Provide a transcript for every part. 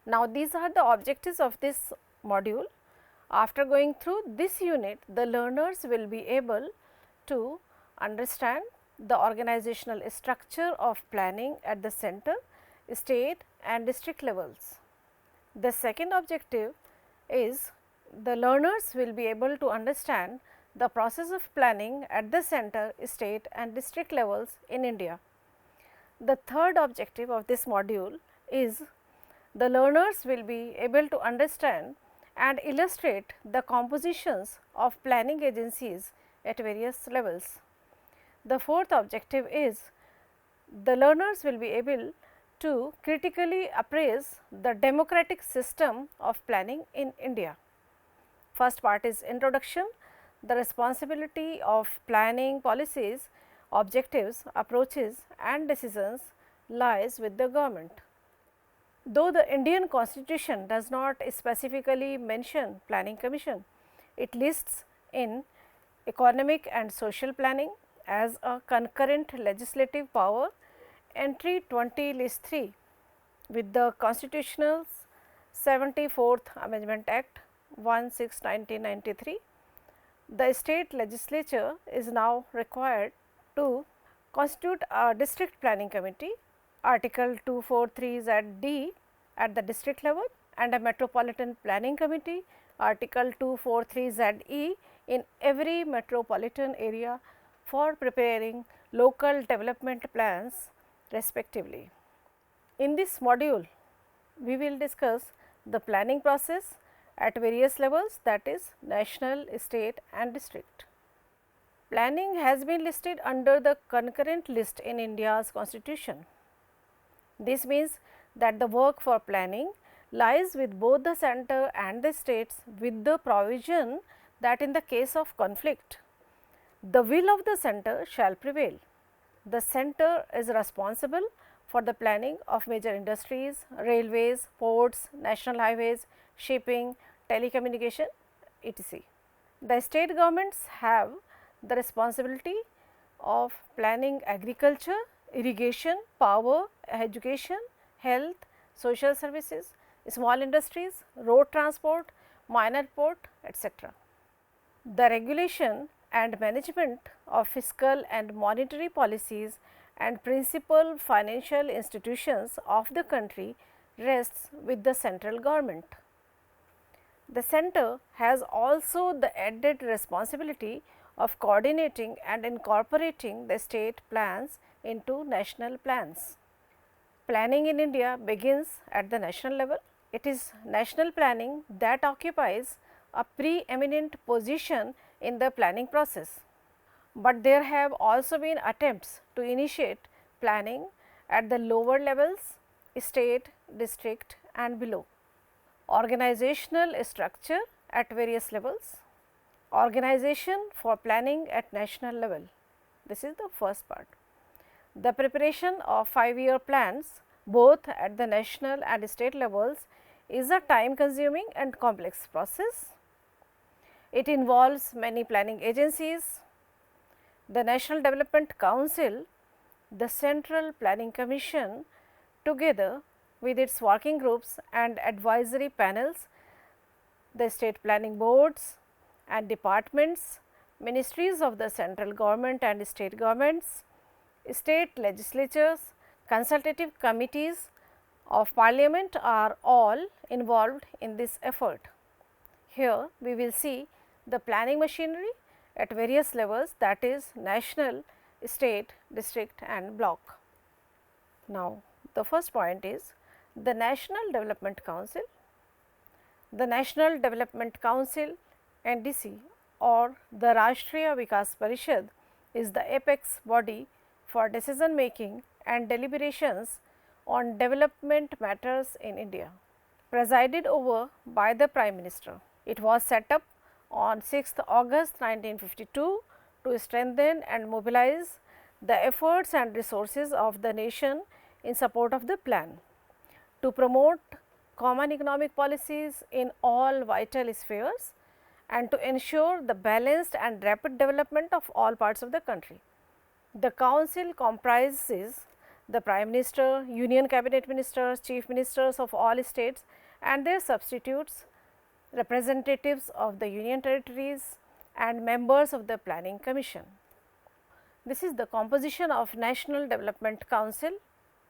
Now, these are the objectives of this module. After going through this unit, the learners will be able to understand the organizational structure of planning at the center, state and district levels. The second objective is the learners will be able to understand the process of planning at the center, state and district levels in India. The third objective of this module is the learners will be able to understand and illustrate the compositions of planning agencies at various levels. The fourth objective is the learners will be able to critically appraise the democratic system of planning in India. First part is introduction. The responsibility of planning policies, objectives, approaches and decisions lies with the government. Though the Indian constitution does not specifically mention planning commission, it lists in economic and social planning as a concurrent legislative power. Entry 20 list 3 with the constitutional 74th Amendment Act 1/6/1993. The state legislature is now required to constitute a district planning committee, article 243Z(d) at the district level, and a metropolitan planning committee, article 243ZE in every metropolitan area for preparing local development plans respectively. In this module, we will discuss the planning process at various levels, that is national, state and district. Planning has been listed under the concurrent list in India's constitution. This means that the work for planning lies with both the center and the states, with the provision that in the case of conflict, the will of the center shall prevail. The center is responsible for the planning of major industries, railways, ports, national highways, shipping, telecommunication, etc. The state governments have the responsibility of planning agriculture, irrigation, power, education, health, social services, small industries, road transport, minor port, etc. The regulation and management of fiscal and monetary policies and principal financial institutions of the country rests with the central government. The center has also the added responsibility of coordinating and incorporating the state plans into national plans. Planning in India begins at the national level. It is national planning that occupies a preeminent position in the planning process, but there have also been attempts to initiate planning at the lower levels, state, district and below. Organizational structure at various levels, organization for planning at national level. This is the first part. The preparation of 5-year plans both at the national and state levels is a time consuming and complex process. It involves many planning agencies, the National Development Council, the Central Planning Commission together with its working groups and advisory panels, the state planning boards and departments, ministries of the central government and state governments, state legislatures, consultative committees of parliament are all involved in this effort. Here we will see the planning machinery at various levels, that is national, state, district and block. Now, the first point is the National Development Council. The National Development Council NDC or the Rashtriya Vikas Parishad is the apex body for decision making and deliberations on development matters in India, presided over by the Prime Minister. It was set up on 6th August 1952 to strengthen and mobilize the efforts and resources of the nation in support of the plan, to promote common economic policies in all vital spheres and to ensure the balanced and rapid development of all parts of the country. The council comprises the Prime Minister, Union Cabinet Ministers, Chief Ministers of all states and their substitutes, representatives of the Union Territories and members of the Planning Commission. This is the composition of National Development Council.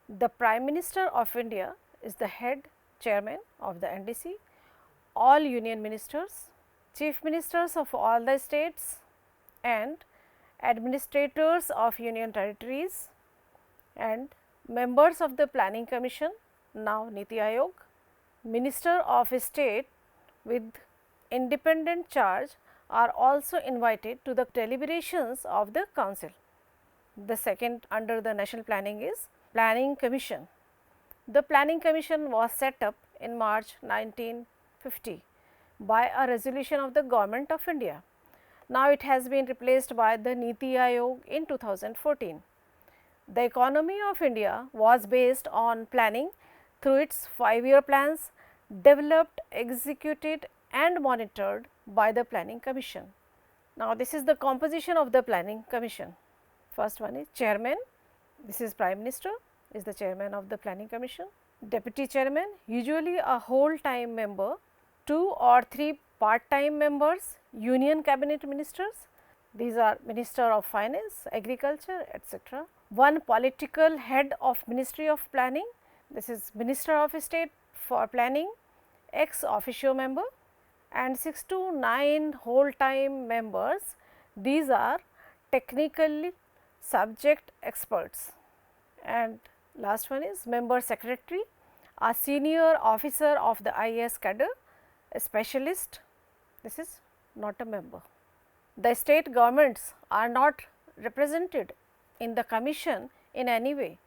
The Prime Minister of India is the head chairman of the NDC, all Union Ministers, Chief Ministers of all the states and administrators of Union Territories and members of the Planning Commission, now Niti Aayog, Minister of State with independent charge are also invited to the deliberations of the council. The second under the national planning is Planning Commission. The Planning Commission was set up in March 1950 by a resolution of the Government of India. Now, it has been replaced by the Niti Aayog in 2014. The economy of India was based on planning through its 5-year plans developed, executed and monitored by the Planning Commission. Now, this is the composition of the Planning Commission. First one is chairman, this is Prime Minister is the chairman of the Planning Commission. Deputy chairman, usually a whole time member, 2 or 3 part time members, Union Cabinet Ministers, these are Minister of Finance, Agriculture, etc. One political head of Ministry of Planning, this is Minister of State for Planning, ex officio member, and 6 to 9 whole time members, these are technically subject experts. And last one is member secretary, a senior officer of the IAS cadre, a specialist, this is not a member. The state governments are not represented in the commission in any way.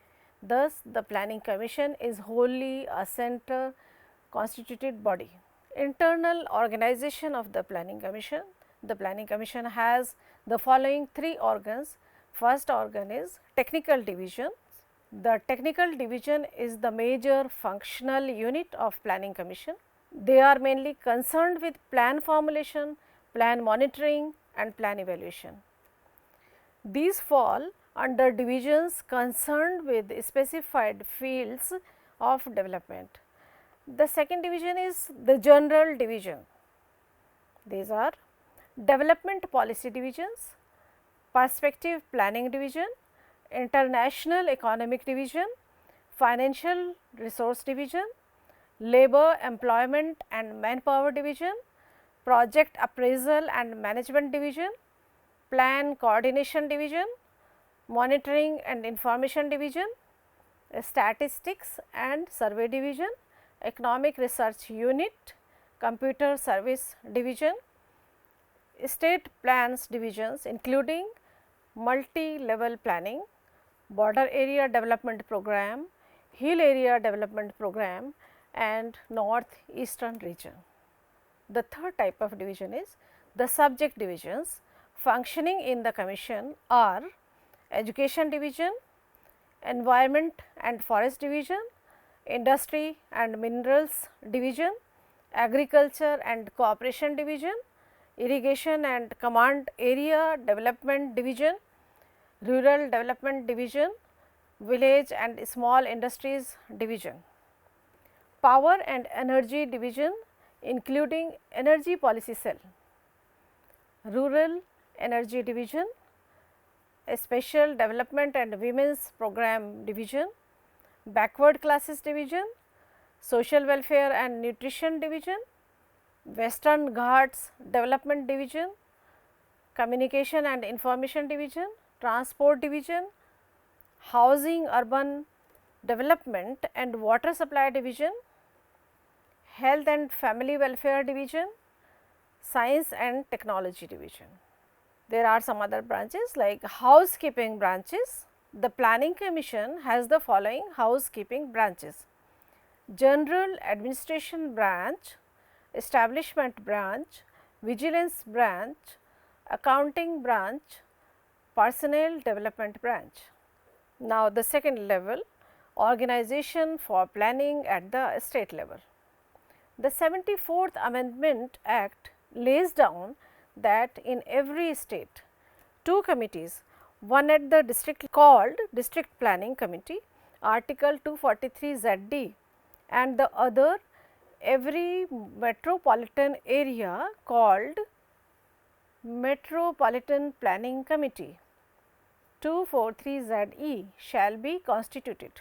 Thus, the Planning Commission is wholly a center constituted body. Internal organization of the Planning Commission. The Planning Commission has the following 3 organs. First organ is technical division. The technical division is the major functional unit of Planning Commission. They are mainly concerned with plan formulation, plan monitoring and plan evaluation. These fall under divisions concerned with specified fields of development. The second division is the general division. These are development policy divisions, perspective planning division, international economic division, financial resource division, labor, employment and manpower division, project appraisal and management division, plan coordination division, monitoring and information division, statistics and survey division, economic research unit, computer service division, state plans divisions including multi-level planning, border area development program, hill area development program and north eastern region. The third type of division is the subject divisions functioning in the commission are education division, environment and forest division, industry and minerals division, agriculture and cooperation division, irrigation and command area development division, rural development division, village and small industries division, power and energy division including energy policy cell, rural energy division, a special development and women's program division, backward classes division, social welfare and nutrition division, Western Ghats development division, communication and information division, transport division, housing urban development and water supply division, health and family welfare division, science and technology division. There are some other branches like housekeeping branches. The Planning Commission has the following housekeeping branches: General Administration branch, Establishment branch, Vigilance branch, Accounting branch, Personnel Development branch. Now, the second level, organization for planning at the state level. The 74th Amendment Act lays down that in every state 2 committees, one at the district called District Planning Committee Article 243 ZD, and the other every metropolitan area called Metropolitan Planning Committee 243 ZE shall be constituted.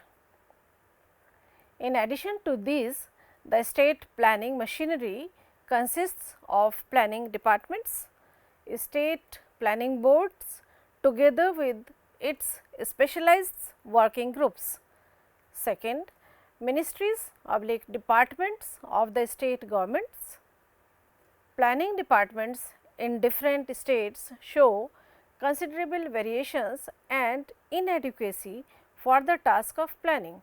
In addition to these, the state planning machinery consists of planning departments, state planning boards together with its specialized working groups. Second, ministries / departments of the state governments. Planning departments in different states show considerable variations and inadequacy for the task of planning.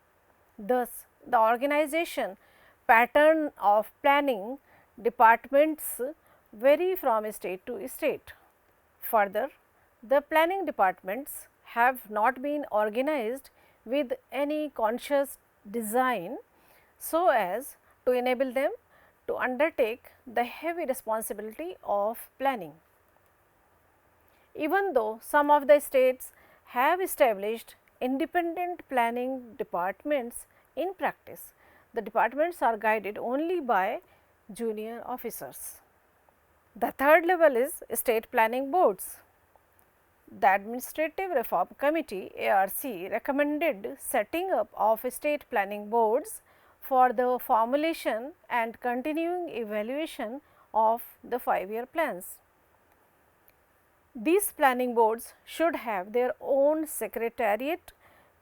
Thus, the organization pattern of planning departments vary from state to state. Further, the planning departments have not been organized with any conscious design so as to enable them to undertake the heavy responsibility of planning. Even though some of the states have established independent planning departments, in practice, the departments are guided only by junior officers. The third level is state planning boards. The Administrative Reform Committee ARC recommended setting up of state planning boards for the formulation and continuing evaluation of the 5-year plans. These planning boards should have their own secretariat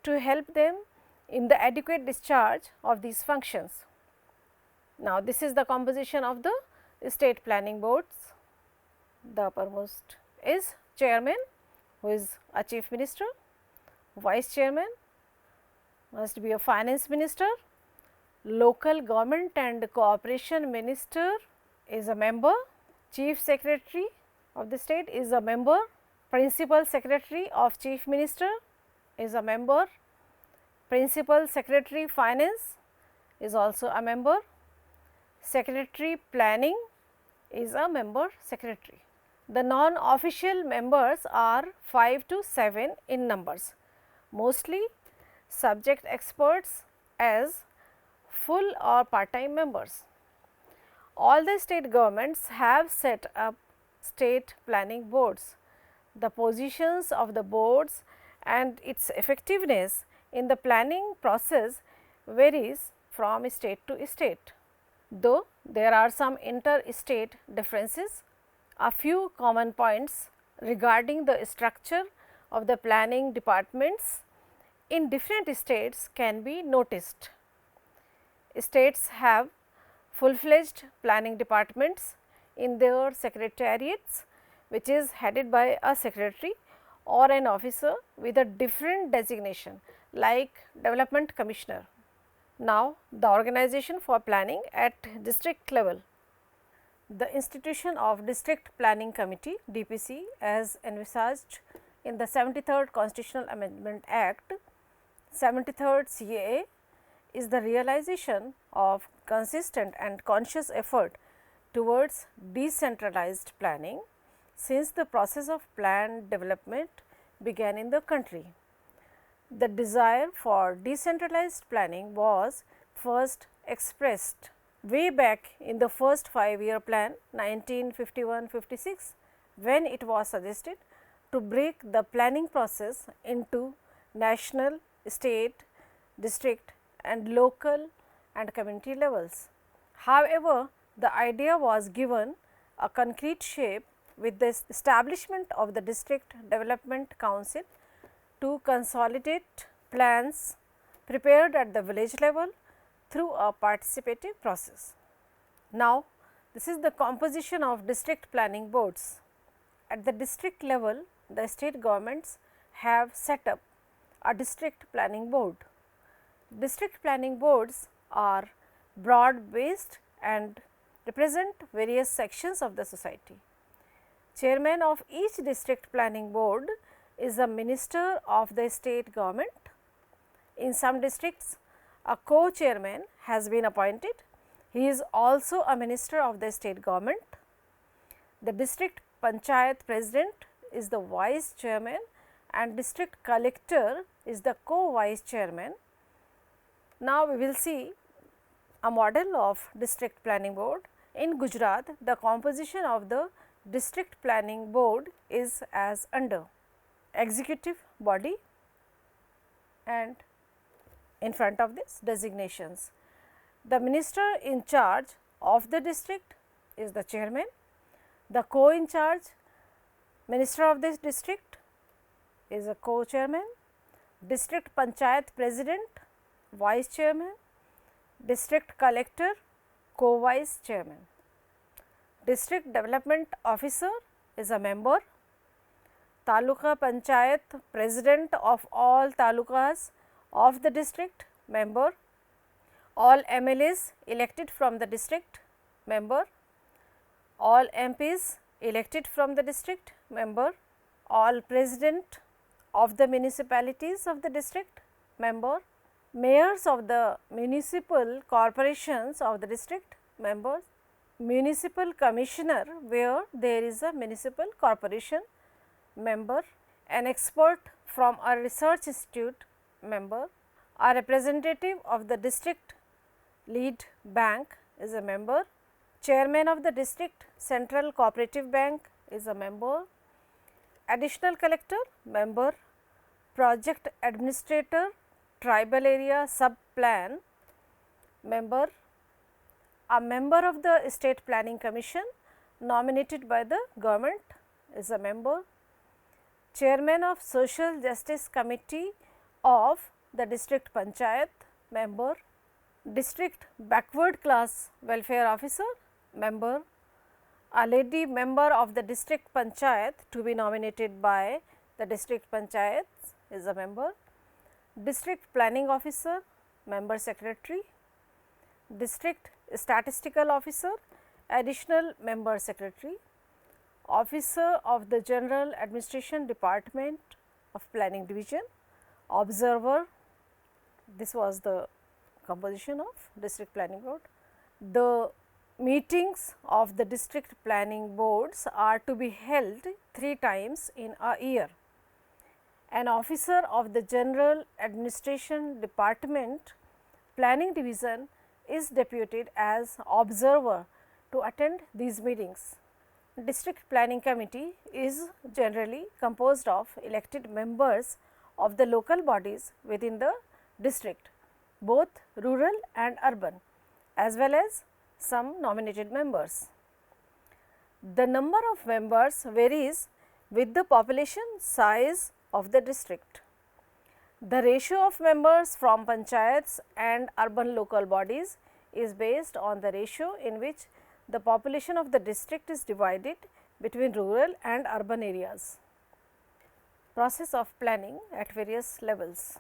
to help them in the adequate discharge of these functions. Now, this is the composition of the state planning boards. The uppermost is chairman, who is a chief minister, vice chairman must be a finance minister, local government and cooperation minister is a member, chief secretary of the state is a member, principal secretary of chief minister is a member, principal secretary finance is also a member, secretary planning is a member secretary. The non-official members are 5 to 7 in numbers, mostly subject experts as full or part-time members. All the state governments have set up state planning boards. The positions of the boards and its effectiveness in the planning process varies from state to state. Though there are some inter-state differences, a few common points regarding the structure of the planning departments in different states can be noticed. States have full-fledged planning departments in their secretariats, which is headed by a secretary or an officer with a different designation like development commissioner. Now, the organization for planning at district level. The institution of District Planning Committee DPC as envisaged in the 73rd Constitutional Amendment Act 73rd CAA is the realization of consistent and conscious effort towards decentralized planning since the process of plan development began in the country. The desire for decentralized planning was first expressed way back in the first 5-year plan 1951-56, when it was suggested to break the planning process into national, state, district and local and community levels. However, the idea was given a concrete shape with the establishment of the District Development Council to consolidate plans prepared at the village level through a participative process. Now, this is the composition of district planning boards. At the district level, the state governments have set up a district planning board. District planning boards are broad based and represent various sections of the society. Chairman of each district planning board is a minister of the state government. In some districts, a co-chairman has been appointed. He is also a minister of the state government. The district panchayat president is the vice chairman and district collector is the co-vice chairman. Now, we will see a model of district planning board. In Gujarat, the composition of the district planning board is as under: executive body, and in front of this designations. The minister in charge of the district is the chairman. The co-in charge minister of this district is a co-chairman. District panchayat president, vice chairman. District collector, co-vice chairman. District development officer is a member. Taluka panchayat president of all talukas of the district, member. All MLAs elected from the district, member. All MPs elected from the district, member. All president of the municipalities of the district, member. Mayors of the municipal corporations of the district, members. Municipal commissioner where there is a municipal corporation, member. An expert from a research institute, member. A representative of the district lead bank is a member. Chairman of the district central cooperative bank is a member. Additional collector, member. Project administrator, tribal area sub plan, member. A member of the state planning commission nominated by the government is a member. Chairman of social justice committee of the district panchayat, member. District backward class welfare officer, member. A lady member of the district panchayat to be nominated by the district panchayat is a member. District planning officer, member secretary. District statistical officer, additional member secretary. Officer of the general administration department of planning division, observer. This was the composition of district planning board. The meetings of the district planning boards are to be held 3 times in a year. An officer of the general administration department planning division is deputed as observer to attend these meetings. District planning committee is generally composed of elected members of the local bodies within the district, both rural and urban, as well as some nominated members. The number of members varies with the population size of the district. The ratio of members from panchayats and urban local bodies is based on the ratio in which the population of the district is divided between rural and urban areas. Process of planning at various levels.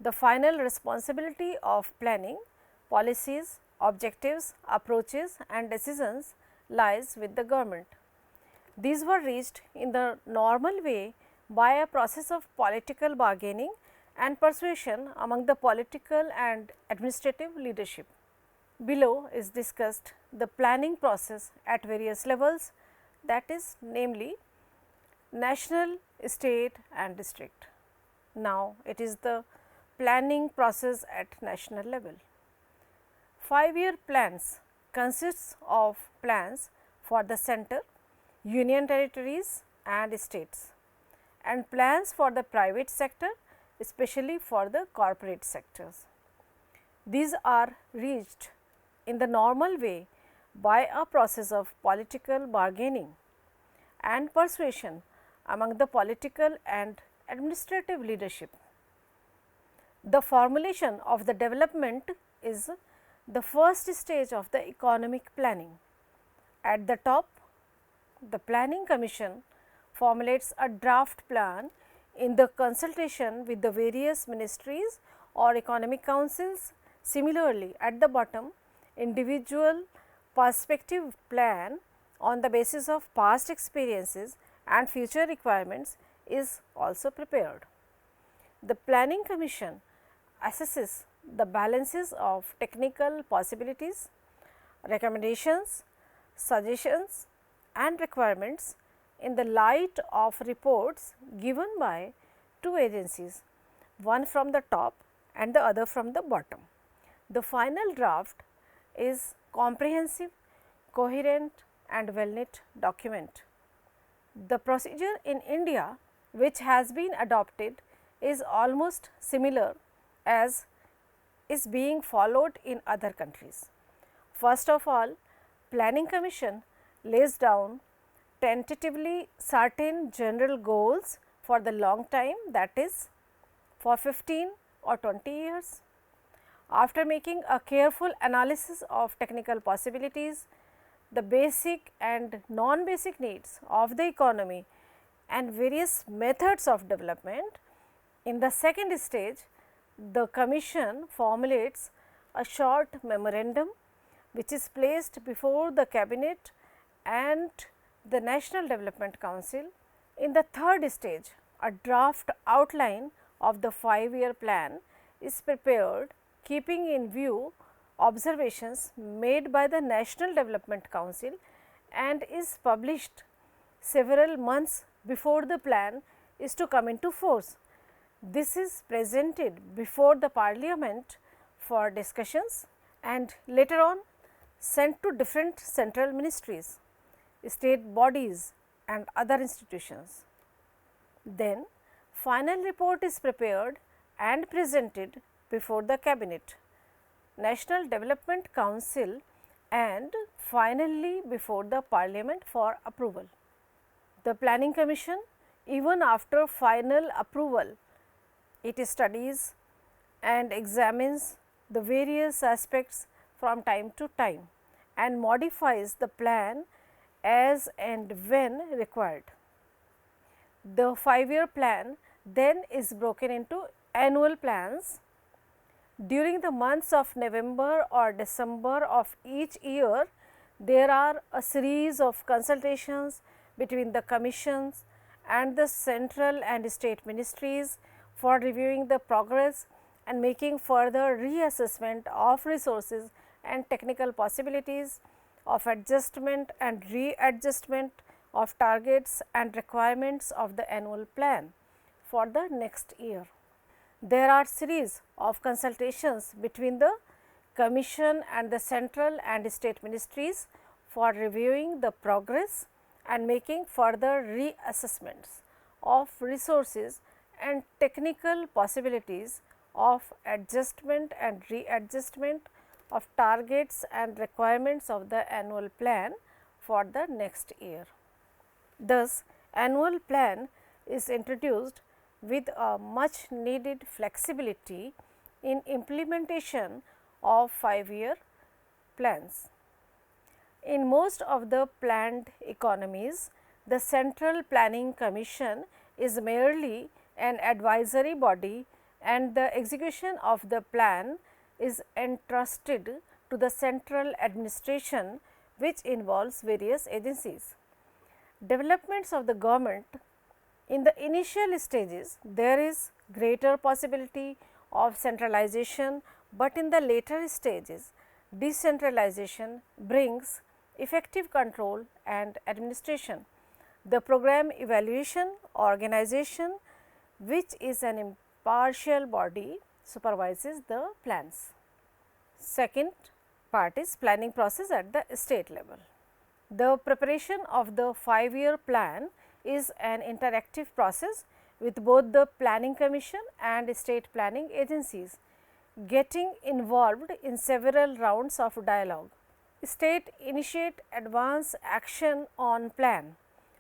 The final responsibility of planning, policies, objectives, approaches and decisions lies with the government. These were reached in the normal way by a process of political bargaining and persuasion among the political and administrative leadership. Below is discussed the planning process at various levels, that is namely national, state and district. Now, it is the planning process at national level. 5-year plans consists of plans for the center, union territories and states, and plans for the private sector, especially for the corporate sectors. These are reached in the normal way by a process of political bargaining and persuasion among the political and administrative leadership. The formulation of the development is the first stage of the economic planning. At the top, the planning commission formulates a draft plan in the consultation with the various ministries or economic councils. Similarly, at the bottom, individual perspective plan on the basis of past experiences and future requirements is also prepared. The planning commission assesses the balances of technical possibilities, recommendations, suggestions and requirements in the light of reports given by 2 agencies, one from the top and the other from the bottom. The final draft is comprehensive, coherent and well knit document. The procedure in India which has been adopted is almost similar as is being followed in other countries. First of all, Planning Commission lays down tentatively certain general goals for the long time, that is for 15 or 20 years. After making a careful analysis of technical possibilities, the basic and non-basic needs of the economy and various methods of development, in the second stage, the Commission formulates a short memorandum which is placed before the Cabinet and the National Development Council. In the third stage, a draft outline of the 5-year plan is prepared, keeping in view observations made by the National Development Council, and is published several months before the plan is to come into force. This is presented before the Parliament for discussions and later on sent to different central ministries, state bodies and other institutions. Then final report is prepared and presented before the Cabinet, National Development Council and finally before the Parliament for approval. The Planning Commission, even after final approval, it studies and examines the various aspects from time to time and modifies the plan as and when required. The 5-year plan then is broken into annual plans. During the months of November or December of each year, there are a series of consultations between the commissions and the central and state ministries for reviewing the progress and making further reassessment of resources and technical possibilities, of adjustment and readjustment of targets and requirements of the annual plan for the next year. There are series of consultations between the Commission and the central and state ministries for reviewing the progress and making further reassessments of resources and technical possibilities of adjustment and readjustment of targets and requirements of the annual plan for the next year. Thus, annual plan is introduced with a much needed flexibility in implementation of 5-year plans. In most of the planned economies, the Central Planning Commission is merely an advisory body and the execution of the plan is entrusted to the central administration, which involves various agencies. Developments of the government: in the initial stages, there is greater possibility of centralization, but in the later stages, decentralization brings effective control and administration. The program evaluation organization, which is an impartial body, supervises the plans. Second part is planning process at the state level. The preparation of the 5-year plan is an interactive process with both the Planning Commission and state planning agencies getting involved in several rounds of dialogue. State initiate advance action on plan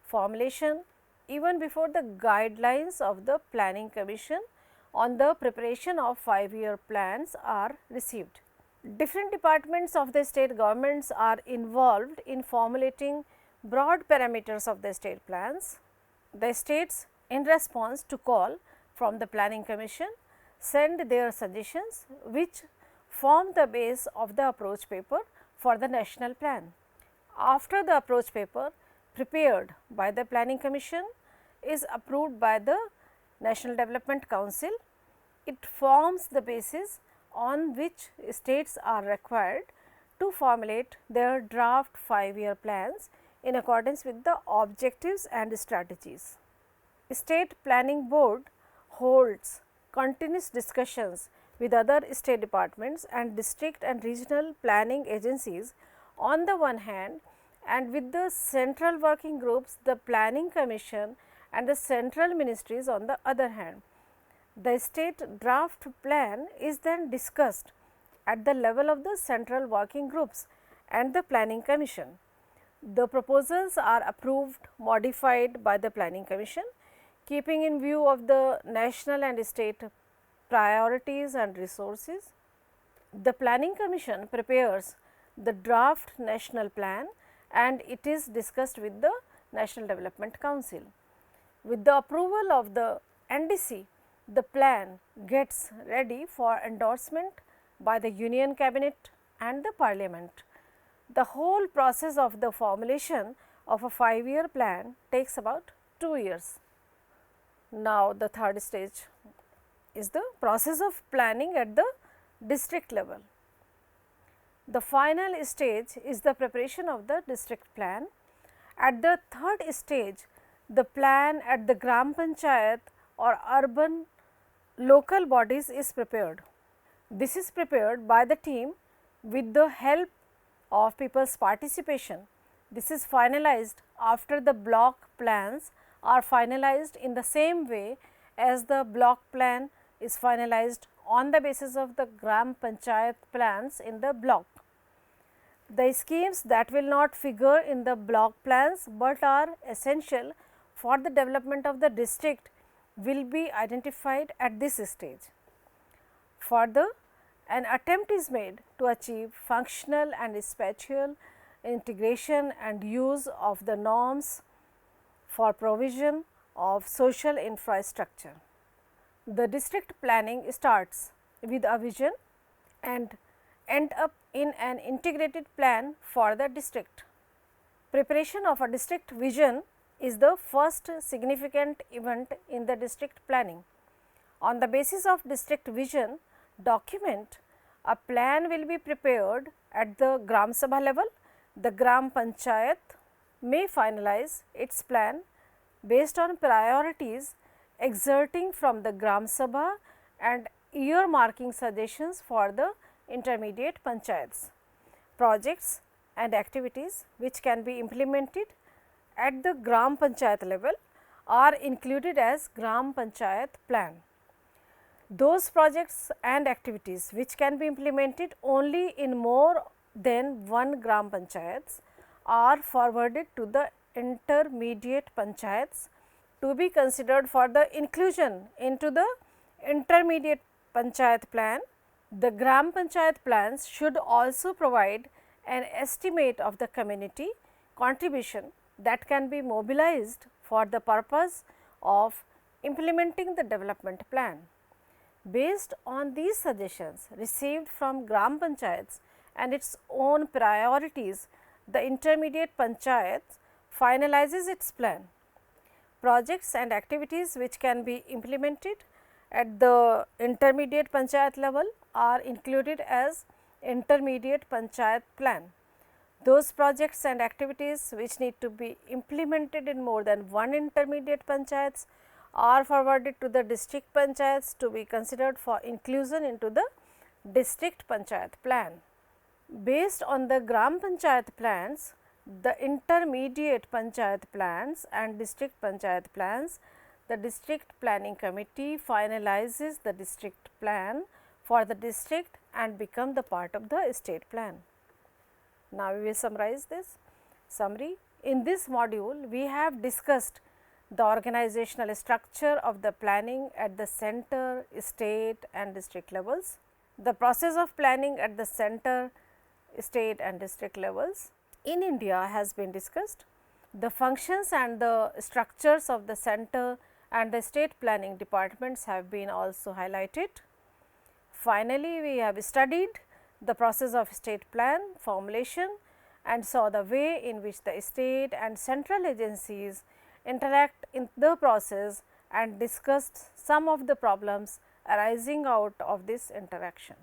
formulation even before the guidelines of the Planning Commission on the preparation of 5-year plans are received. Different departments of the state governments are involved in formulating broad parameters of the state plans. The states, in response to call from the Planning Commission, send their suggestions which form the base of the approach paper for the national plan. After the approach paper prepared by the Planning Commission is approved by the National Development Council, it forms the basis on which states are required to formulate their draft 5-year plans in accordance with the objectives and strategies. State Planning Board holds continuous discussions with other state departments and district and regional planning agencies on the one hand, and with the central working groups, the planning commission and the central ministries on the other hand. The state draft plan is then discussed at the level of the central working groups and the planning commission. The proposals are approved, modified by the planning commission, keeping in view of the national and state priorities and resources. The planning commission prepares the draft national plan and it is discussed with the National Development Council. With the approval of the NDC, the plan gets ready for endorsement by the Union Cabinet and the Parliament. The whole process of the formulation of a 5-year plan takes about 2 years. Now, the third stage is the process of planning at the district level. The final stage is the preparation of the district plan. At the third stage, the plan at the Gram Panchayat or urban local bodies is prepared. This is prepared by the team with the help of people's participation. This is finalized after the block plans are finalized in the same way as the block plan is finalized on the basis of the Gram Panchayat plans in the block. The schemes that will not figure in the block plans, but are essential for the development of the district will be identified at this stage. Further, an attempt is made to achieve functional and spatial integration and use of the norms for provision of social infrastructure. The district planning starts with a vision and end up in an integrated plan for the district. Preparation of a district vision is the first significant event in the district planning. On the basis of district vision document, a plan will be prepared at the Gram Sabha level. The Gram Panchayat may finalize its plan based on priorities exerting from the Gram Sabha and earmarking suggestions for the intermediate panchayats. Projects and activities which can be implemented at the Gram Panchayat level are included as Gram Panchayat plan. Those projects and activities which can be implemented only in more than one Gram Panchayats are forwarded to the intermediate panchayats to be considered for the inclusion into the intermediate panchayat plan. The Gram Panchayat plans should also provide an estimate of the community contribution that can be mobilized for the purpose of implementing the development plan. Based on these suggestions received from Gram Panchayats and its own priorities, the intermediate panchayat finalizes its plan. Projects and activities which can be implemented at the intermediate panchayat level are included as intermediate panchayat plan. Those projects and activities which need to be implemented in more than one intermediate panchayats are forwarded to the district panchayats to be considered for inclusion into the district panchayat plan. Based on the Gram Panchayat plans, the intermediate panchayat plans and district panchayat plans, the district planning committee finalizes the district plan for the district and become the part of the state plan. Now, we will summarize this summary. In this module, we have discussed the organizational structure of the planning at the center, state and district levels, the process of planning at the center, state and district levels in India has been discussed. The functions and the structures of the center and the state planning departments have been also highlighted. Finally, we have studied the process of state plan formulation and saw the way in which the state and central agencies interact in the process and discussed some of the problems arising out of this interaction.